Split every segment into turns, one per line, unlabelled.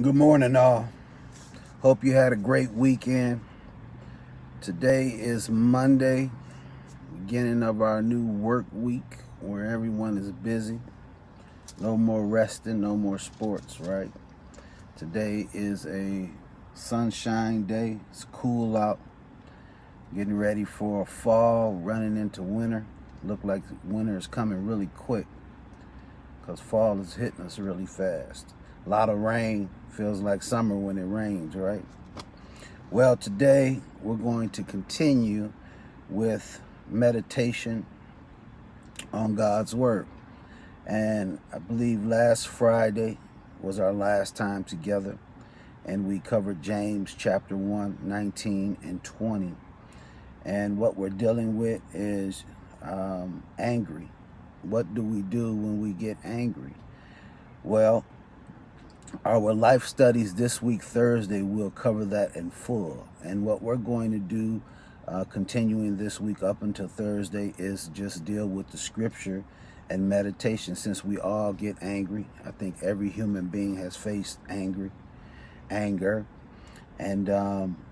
Good morning, all. Hope you had a great weekend. Today is Monday, beginning of our new work week where everyone is busy. No more resting, no more sports, right? Today is a sunshine day. It's cool out. Getting ready for fall, running into winter. Look like winter is coming really quick because fall is hitting us really fast. A lot of rain. Feels like summer when it rains, right? Well, today we're going to continue with meditation on God's Word. And I believe last Friday was our last time together, and we covered James chapter 1, 19 and 20. And what we're dealing with is angry. What do we do when we get angry? Well, our life studies this week, Thursday, will cover that in full. And what we're going to do, continuing this week up until Thursday, is just deal with the scripture and meditation. Since we all get angry, I think every human being has faced anger. And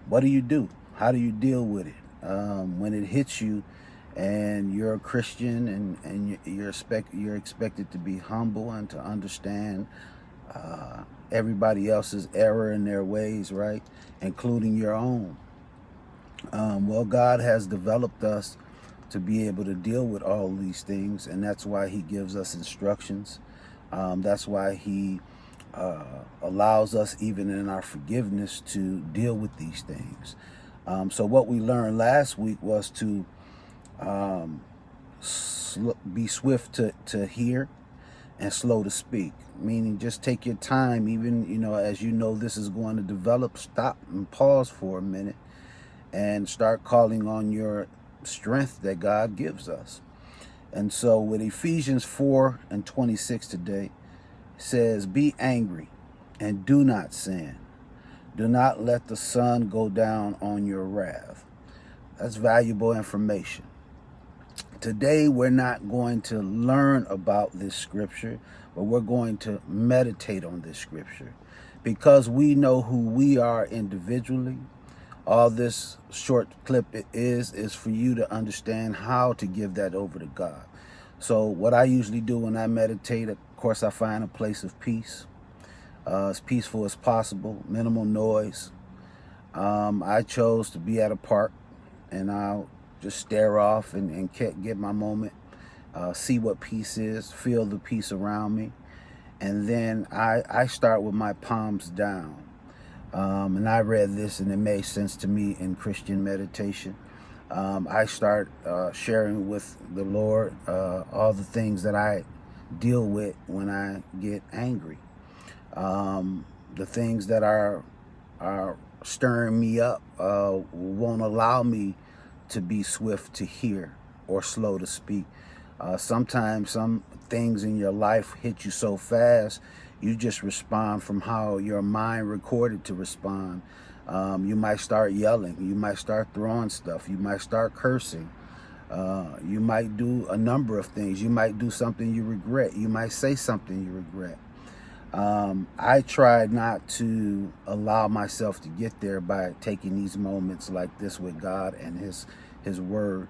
what do you do? How do you deal with it? When it hits you and you're a Christian and you're expected to be humble and to understand everybody else's error in their ways, right? Including your own. Well, God has developed us to be able to deal with all these things, and that's why He gives us instructions. That's why He allows us, even in our forgiveness, to deal with these things. So what we learned last week was to be swift to hear and slow to speak, meaning just take your time. Even, as you know this is going to develop, stop and pause for a minute and start calling on your strength that God gives us. And so with Ephesians 4 and 26 today, it says, be angry and do not sin. Do not let the sun go down on your wrath. That's valuable information. Today, we're not going to learn about this scripture, but we're going to meditate on this scripture. Because we know who we are individually, all this short clip is for you to understand how to give that over to God. So what I usually do when I meditate, of course, I find a place of peace, as peaceful as possible, minimal noise. I chose to be at a park, and I'll just stare off and get my moment, see what peace is, feel the peace around me. And then I start with my palms down. And I read this and it made sense to me in Christian meditation. I start sharing with the Lord all the things that I deal with when I get angry. The things that are stirring me up won't allow me to be swift to hear or slow to speak. Sometimes some things in your life hit you so fast, you just respond from how your mind recorded to respond. You might start yelling. You might start throwing stuff. You might start cursing. You might do a number of things. You might do something you regret. You might say something you regret. I try not to allow myself to get there by taking these moments like this with God and His Word.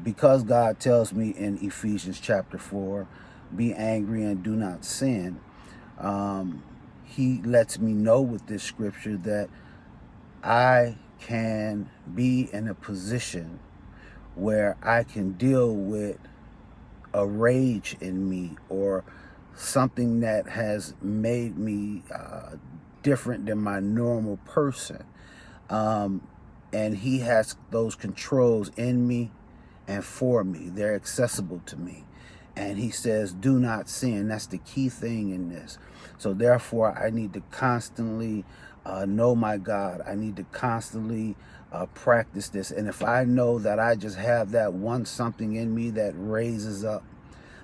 Because God tells me in Ephesians chapter 4, be angry and do not sin. He lets me know with this scripture that I can be in a position where I can deal with a rage in me or something that has made me different than my normal person. And He has those controls in me and for me. They're accessible to me. And He says, do not sin. That's the key thing in this. So therefore, I need to constantly know my God. I need to constantly practice this. And if I know that I just have that one something in me that raises up,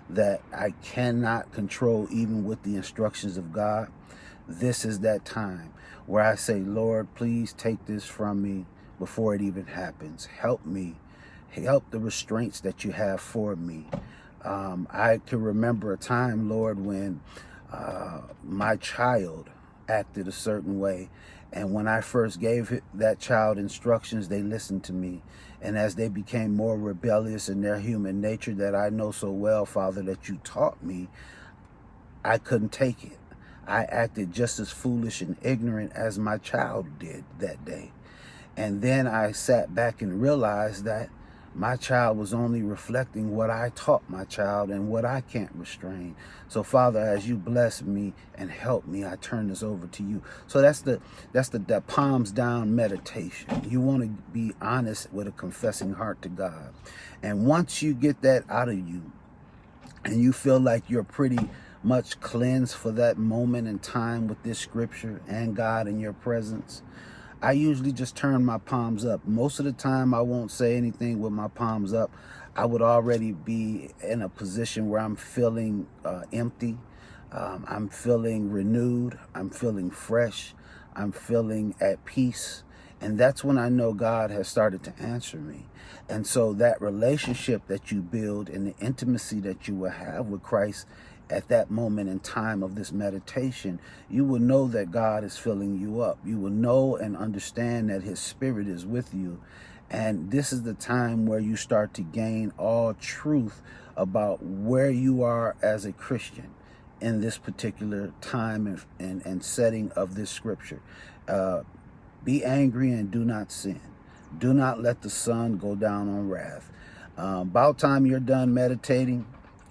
that I cannot control even with the instructions of God, this is that time where I say, Lord, please take this from me before it even happens. Help me. Help the restraints that you have for me. I can remember a time, Lord, when my child acted a certain way. And when I first gave that child instructions, they listened to me. And as they became more rebellious in their human nature that I know so well, Father, that you taught me, I couldn't take it. I acted just as foolish and ignorant as my child did that day. And then I sat back and realized that my child was only reflecting what I taught my child and what I can't restrain. So Father, as you bless me and help me, I turn this over to you. So that's the palms down meditation. You want to be honest with a confessing heart to God. And once you get that out of you and you feel like you're pretty much cleansed for that moment in time with this scripture and God in your presence, I usually just turn my palms up. Most of the time, I won't say anything with my palms up. I would already be in a position where I'm feeling empty. I'm feeling renewed. I'm feeling fresh. I'm feeling at peace. And that's when I know God has started to answer me. And so that relationship that you build and the intimacy that you will have with Christ at that moment in time of this meditation, you will know that God is filling you up. You will know and understand that his spirit is with you. And this is the time where you start to gain all truth about where you are as a Christian in this particular time and setting of this scripture. Be angry and do not sin. Do not let the sun go down on wrath. About time you're done meditating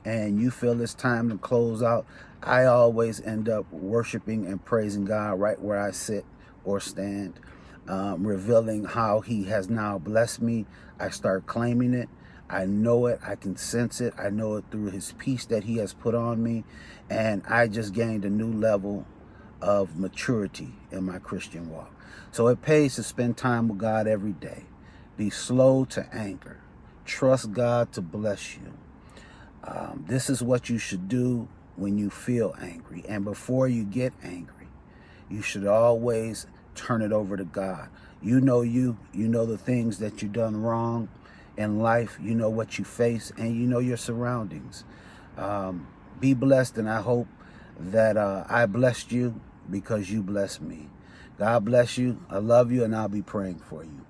and you feel it's time to close out, I always end up worshiping and praising God right where I sit or stand, revealing how he has now blessed me. I start claiming it. I know it. I can sense it. I know it through his peace that he has put on me. And I just gained a new level of maturity in my Christian walk. So it pays to spend time with God every day. Be slow to anger. Trust God to bless you. This is what you should do when you feel angry. And before you get angry, you should always turn it over to God. You know the things that you've done wrong in life. You know what you face and you know your surroundings. Be blessed, and I hope that I blessed you because you blessed me. God bless you. I love you, and I'll be praying for you.